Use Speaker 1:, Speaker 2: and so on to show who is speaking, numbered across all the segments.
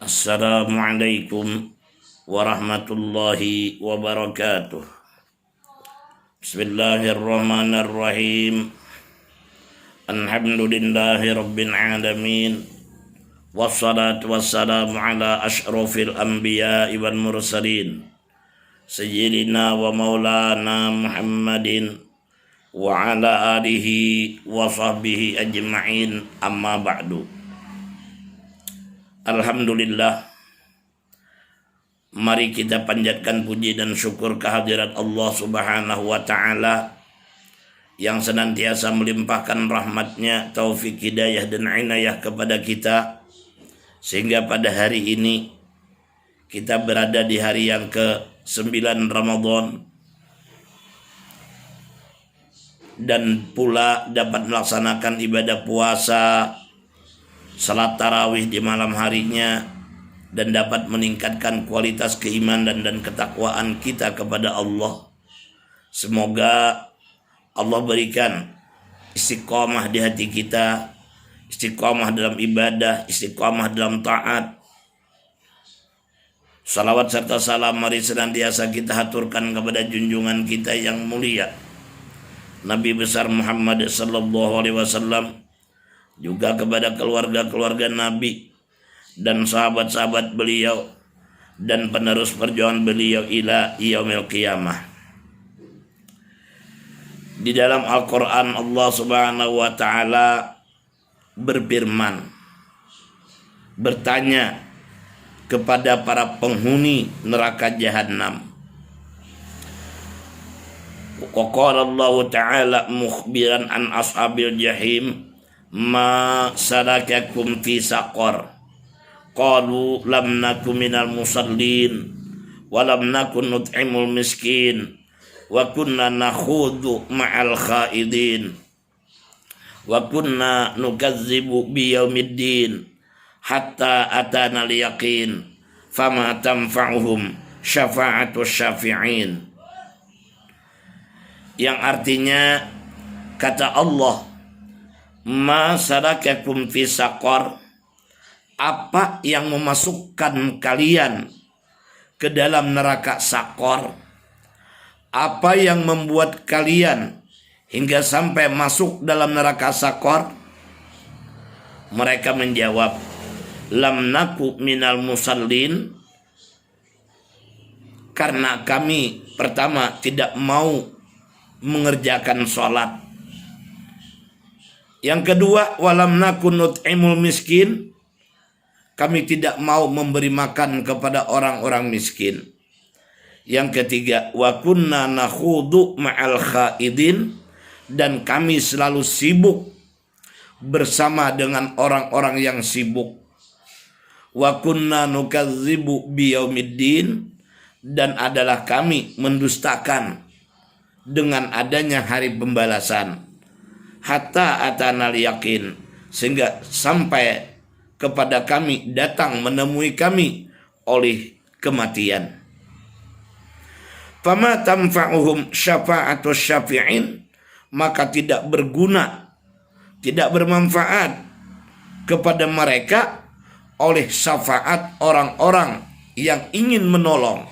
Speaker 1: Assalamualaikum warahmatullahi wabarakatuh. Bismillahirrahmanirrahim. Alhamdulillahi rabbil alamin. Wassalatu wassalamu ala asyrafil anbiya'i wal mursalin sayyidina wa maulana Muhammadin wa ala alihi wa sahbihi ajma'in, amma ba'du. Alhamdulillah, mari kita panjatkan puji dan syukur kehadirat Allah Subhanahu wa ta'ala yang senantiasa melimpahkan rahmatnya, taufik, hidayah dan inayah kepada kita, sehingga pada hari ini kita berada di hari yang ke-9 Ramadan dan pula dapat melaksanakan ibadah puasa, salat tarawih di malam harinya, dan dapat meningkatkan kualitas keimanan dan ketakwaan kita kepada Allah. Semoga Allah berikan istiqomah di hati kita, istiqomah dalam ibadah, istiqomah dalam taat. Salawat serta salam mari senantiasa kita haturkan kepada junjungan kita yang mulia Nabi besar Muhammad sallallahu alaihi wasallam, juga kepada keluarga-keluarga Nabi dan sahabat-sahabat beliau dan penerus perjuangan beliau ila yaumil qiyamah. Di dalam Al-Quran Allah Subhanahu wa ta'ala berfirman, bertanya kepada para penghuni neraka jahanam. Wa qala Allah ta'ala mukhbiran an ashabil jahim, ma salakakum fi saqar, qalu lam nakum minal musallin wa lam nakun nut'imul miskin wa kunna nakhudu ma'al khaidin wa kunna nukazzibu biyaumiddin hatta atana al-yaqin fama tanfa'uhum syafa'atus syafi'in. Yang artinya, kata Allah, ma salakakum fi saqar, apa yang memasukkan kalian ke dalam neraka Saqar? Apa yang membuat kalian hingga sampai masuk dalam neraka Saqar? Mereka menjawab, lam naku minal musallin, karena kami pertama tidak mau mengerjakan sholat. Yang kedua, walam nakun nut'imul miskin, kami tidak mau memberi makan kepada orang-orang miskin. Yang ketiga, wa kunna nakhudu ma'al khaidin, dan kami selalu sibuk bersama dengan orang-orang yang sibuk. Wa kunna nukazzibu biyaumiddin, dan adalah kami mendustakan dengan adanya hari pembalasan. Hatta atanal yakin, sehingga sampai kepada kami, datang menemui kami oleh kematian. Fama tanfa'uhum syafa'atus syafi'in, maka tidak berguna, tidak bermanfaat kepada mereka oleh syafaat orang-orang yang ingin menolong.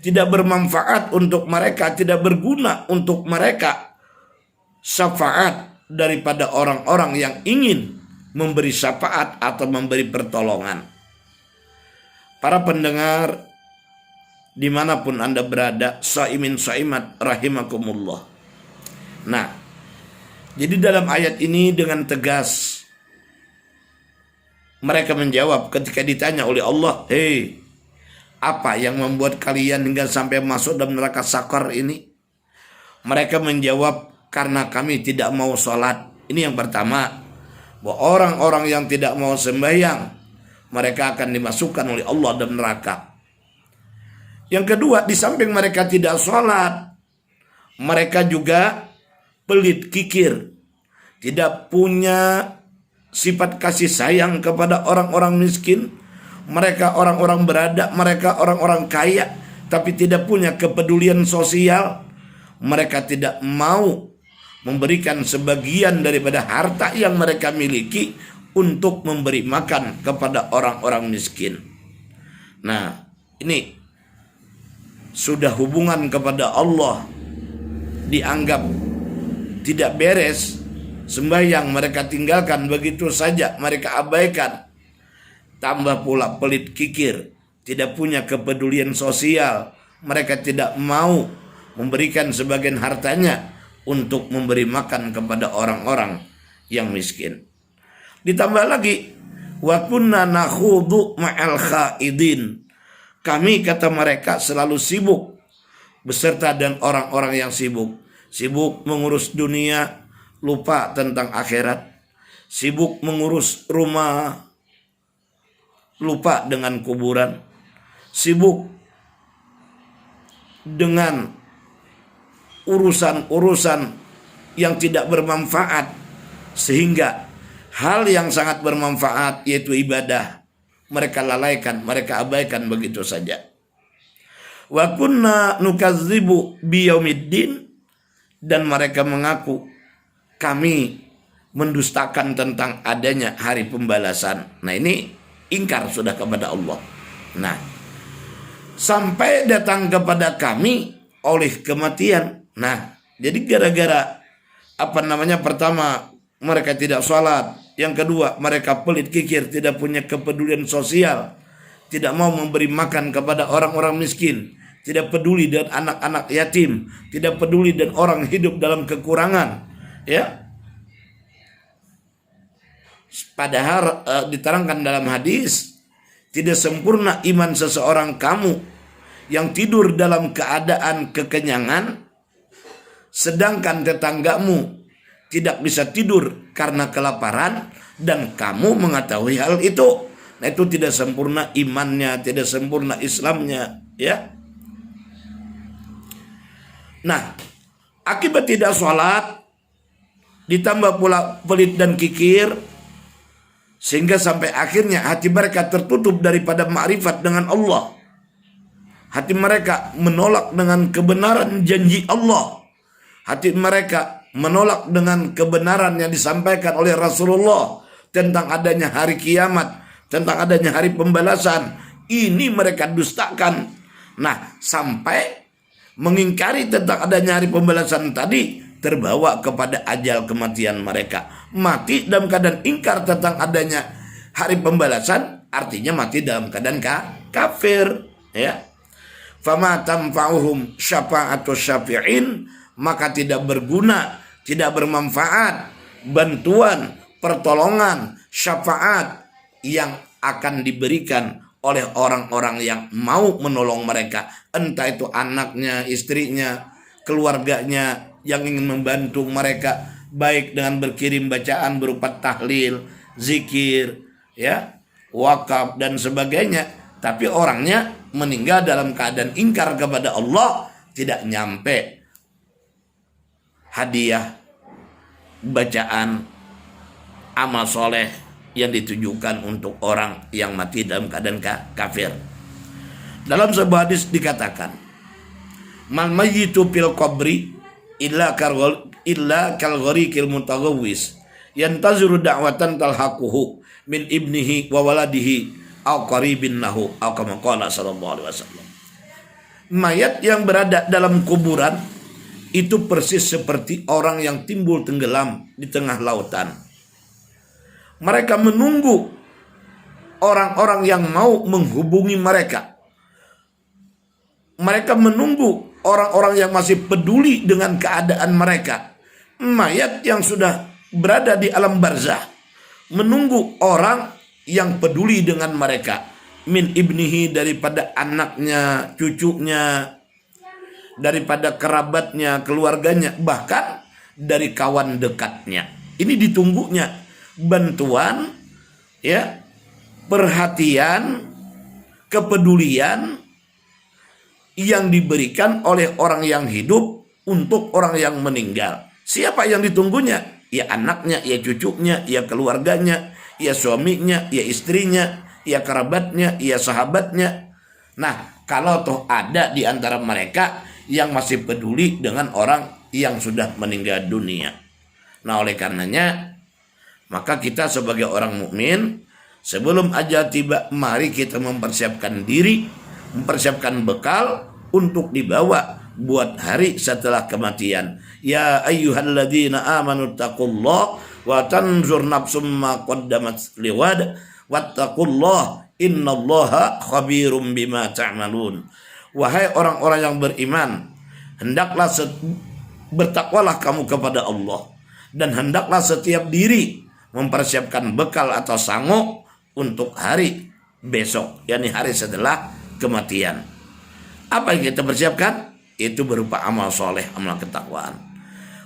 Speaker 1: Tidak bermanfaat untuk mereka, tidak berguna untuk mereka syafaat daripada orang-orang yang ingin memberi syafaat atau memberi pertolongan. Para pendengar dimanapun Anda berada, shaimin shaimat rahimakumullah. Nah, jadi dalam ayat ini dengan tegas mereka menjawab ketika ditanya oleh Allah, hei, apa yang membuat kalian hingga sampai masuk dalam neraka Saqar ini? Mereka menjawab, karena kami tidak mau sholat. Ini yang pertama, bahwa orang-orang yang tidak mau sembahyang, mereka akan dimasukkan oleh Allah dalam neraka. Yang kedua, di samping mereka tidak sholat, mereka juga pelit, kikir, tidak punya sifat kasih sayang kepada orang-orang miskin. Mereka orang-orang berada, mereka orang-orang kaya, tapi tidak punya kepedulian sosial. Mereka tidak mau memberikan sebagian daripada harta yang mereka miliki untuk memberi makan kepada orang-orang miskin. Nah, ini sudah hubungan kepada Allah dianggap tidak beres, sembahyang mereka tinggalkan begitu saja, mereka abaikan. Tambah pula pelit kikir, tidak punya kepedulian sosial, mereka tidak mau memberikan sebagian hartanya untuk memberi makan kepada orang-orang yang miskin. Ditambah lagi, wa kunna nakhudu ma'al khaidin. Kami, kata mereka, selalu sibuk beserta dan orang-orang yang sibuk. Sibuk mengurus dunia, lupa tentang akhirat. Sibuk mengurus rumah, lupa dengan kuburan. Sibuk dengan urusan-urusan yang tidak bermanfaat, sehingga hal yang sangat bermanfaat yaitu ibadah mereka lalaikan, mereka abaikan begitu saja. Wa kunna nukadzibu biyaumiddin, dan mereka mengaku kami mendustakan tentang adanya hari pembalasan. Nah, ini ingkar sudah kepada Allah. Nah, sampai datang kepada kami oleh kematian. Nah, jadi gara-gara pertama mereka tidak sholat, yang kedua mereka pelit kikir, tidak punya kepedulian sosial, tidak mau memberi makan kepada orang-orang miskin, tidak peduli dengan anak-anak yatim, tidak peduli dengan orang hidup dalam kekurangan, ya. Padahal diterangkan dalam hadis, tidak sempurna iman seseorang kamu yang tidur dalam keadaan kekenyangan, sedangkan tetanggamu tidak bisa tidur karena kelaparan, dan kamu mengetahui hal itu. Nah, itu tidak sempurna imannya, tidak sempurna Islamnya, ya. Nah, akibat tidak sholat, ditambah pula pelit dan kikir, sehingga sampai akhirnya hati mereka tertutup daripada ma'rifat dengan Allah. Hati mereka menolak dengan kebenaran janji Allah. Hati mereka menolak dengan kebenaran yang disampaikan oleh Rasulullah tentang adanya hari kiamat, tentang adanya hari pembalasan. Ini mereka dustakan. Nah, sampai mengingkari tentang adanya hari pembalasan tadi, terbawa kepada ajal kematian mereka. Mati dalam keadaan ingkar tentang adanya hari pembalasan, artinya mati dalam keadaan kafir, ya. Fama tanfa'uhum syafa'atu syafi'in, maka tidak berguna, tidak bermanfaat bantuan, pertolongan, syafaat yang akan diberikan oleh orang-orang yang mau menolong mereka, entah itu anaknya, istrinya, keluarganya yang ingin membantu mereka, baik dengan berkirim bacaan berupa tahlil, zikir, ya, wakaf dan sebagainya. Tapi orangnya meninggal dalam keadaan ingkar kepada Allah, tidak nyampe hadiah, bacaan, amal soleh yang ditujukan untuk orang yang mati dalam keadaan kafir. Dalam sebuah hadis dikatakan, mal mayyitu fil qabri illa kal gharikil mutaghawwis yantaziru da'watan talhaquhu min ibnihi wa waladihi aw qaribin lahu aw kama qala sallallahu alaihi wasallam. Mayat yang berada dalam kuburan itu persis seperti orang yang timbul tenggelam di tengah lautan. Mereka menunggu orang-orang yang mau menghubungi mereka. Mereka menunggu orang-orang yang masih peduli dengan keadaan mereka. Mayat yang sudah berada di alam barzah menunggu orang yang peduli dengan mereka. Min ibnihi, daripada anaknya, cucunya, daripada kerabatnya, keluarganya, bahkan dari kawan dekatnya. Ini ditunggunya bantuan, ya, perhatian, kepedulian yang diberikan oleh orang yang hidup untuk orang yang meninggal. Siapa yang ditunggunya? Ya anaknya, ya cucunya, ya keluarganya, ya suaminya, ya istrinya, ya kerabatnya, ya sahabatnya. Nah, kalau toh ada di antara mereka yang masih peduli dengan orang yang sudah meninggal dunia. Nah, oleh karenanya, maka kita sebagai orang mukmin Sebelum ajal tiba, mari kita mempersiapkan diri, mempersiapkan bekal untuk dibawa buat hari setelah kematian. Ya ayyuhalladzina amanu taqullah wa tanzur nafsum ma qaddamat liwad wattaqullah innallaha khabirum bima ta'malun. Wahai orang-orang yang beriman, hendaklah bertakwalah kamu kepada Allah, dan hendaklah setiap diri mempersiapkan bekal atau sanggup untuk hari besok, yakni hari setelah kematian. Apa yang kita persiapkan? Itu berupa amal soleh, amal ketakwaan.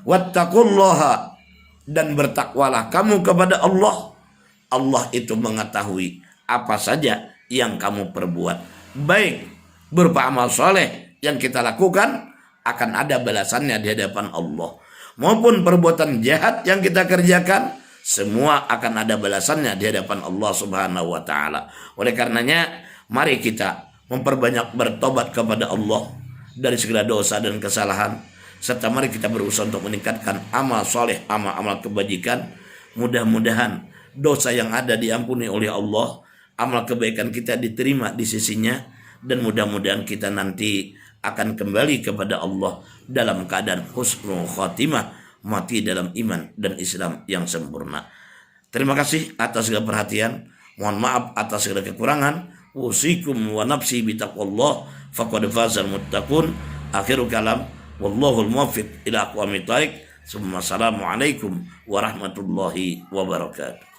Speaker 1: Wattaqullaha, dan bertakwalah kamu kepada Allah. Allah itu mengetahui apa saja yang kamu perbuat, baik berupa amal soleh yang kita lakukan, akan ada balasannya di hadapan Allah, maupun perbuatan jahat yang kita kerjakan, semua akan ada balasannya di hadapan Allah Subhanahu wa taala. Oleh karenanya, mari kita memperbanyak bertobat kepada Allah dari segala dosa dan kesalahan, serta mari kita berusaha untuk meningkatkan amal soleh, amal-amal kebajikan. Mudah-mudahan dosa yang ada diampuni oleh Allah, amal kebaikan kita diterima di sisinya, dan mudah-mudahan kita nanti akan kembali kepada Allah dalam keadaan husnul khatimah, mati dalam iman dan Islam yang sempurna. Terima kasih atas segala perhatian. Mohon maaf atas segala kekurangan. Usikum wa nafsi bitaqwallah faqad fazal muttaqun. Akhirul kalam, wallahul muwaffiq ila aqwamit thariq. Assalamualaikum warahmatullahi wabarakatuh.